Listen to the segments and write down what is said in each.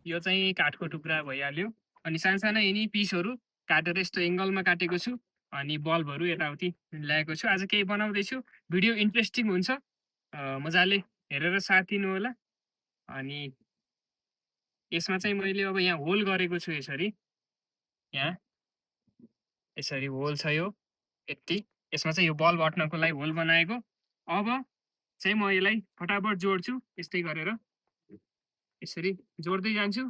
यो चाहिँ काठको टुक्रा भइहाल्यो। अनि सानसाना यिनी पिसहरू काटेर यस्तो एङ्गलमा काटेको छु। अनि बल्बहरू यताउति ल्याएको छु। आज केही बनाउँदैछु। भिडियो इन्ट्रेस्टिङ हुन्छ। मजाले हेरेर साथ दिनु होला। अनि यसमा चाहिँ मैले अब यहाँ होल गरेको छु यसरी। यहाँ यसरी होल छ यो यति। यसमा चाहिँ यो बल्ब अट्नको लागि होल बनाएको। अब चाहिँ म यसलाई फटाफट जोड्छु यस्तै गरेर। यसरी जोड्दै जान्छु।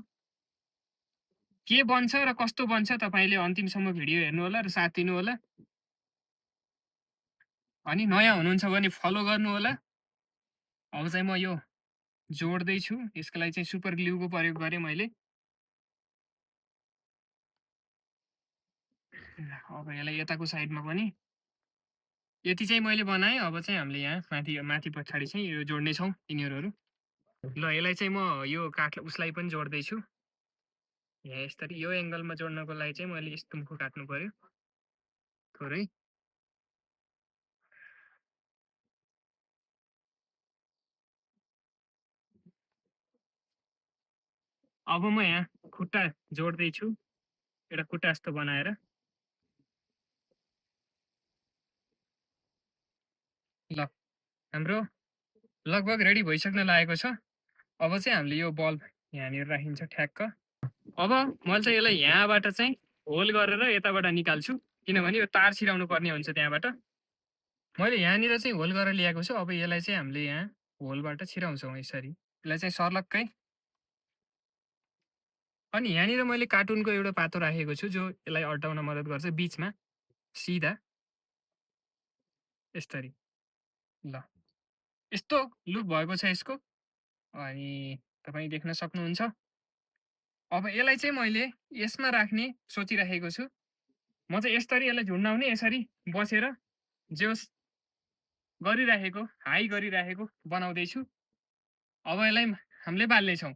के बन्छ र कस्तो बन्छ तपाईँले अन्तिमसम्म भिडियो हेर्नु होला र साथ दिनु होला। अनि नयाँ हुनुहुन्छ भने फलो गर्नु होला। अब चाहिँ म यो जोड्दै छु। यसको लागि चाहिँ सुपर ग्लुको प्रयोग गरेँ मैले। अब यसलाई यताको साइडमा पनि यति चाहिँ मैले बनाएँ। अब चाहिँ हामीले यहाँ माथि माथि पछाडि चाहिँ यो जोड्ने छौँ यिनीहरू। ल यसलाई चाहिँ म यो काठ उसलाई पनि जोड्दैछु। यहाँ यसरी यो एङ्गलमा जोड्नको लागि चाहिँ मैले यस्तो मुखो काट्नु पर्यो थोरै। अब म यहाँ खुट्टा जोड्दैछु एउटा खुट्टा जस्तो बनाएर। ल हाम्रो लगभग रेडी भइसक्न लागेको छ। अब चाहिँ हामीले यो बल्ब यहाँनिर राखिन्छ ठ्याक्क। अब मैले चाहिँ यसलाई यहाँबाट चाहिँ होल गरेर यताबाट निकाल्छु, किनभने यो तार छिराउनु पर्ने हुन्छ त्यहाँबाट। मैले यहाँनिर चाहिँ होल गरेर ल्याएको छु। अब यसलाई चाहिँ हामीले यहाँ होलबाट छिराउँछौँ यसरी। यसलाई चाहिँ सर्लक्कै। अनि यहाँनिर मैले कार्टुनको एउटा पातो राखेको छु जो यसलाई अल्टाउन मद्दत गर्छ बिचमा सिधा यसरी। ल यस्तो लुक भएको छ यसको। अनि तपाईँ देख्न सक्नुहुन्छ। अब यसलाई चाहिँ मैले यसमा राख्ने सोचिराखेको छु। म चाहिँ यसरी यसलाई झुन्डाउने यसरी बसेर जे होस् गरिराखेको हाई गरिराखेको बनाउँदैछु। अब यसलाई हामीले बाल्नेछौँ।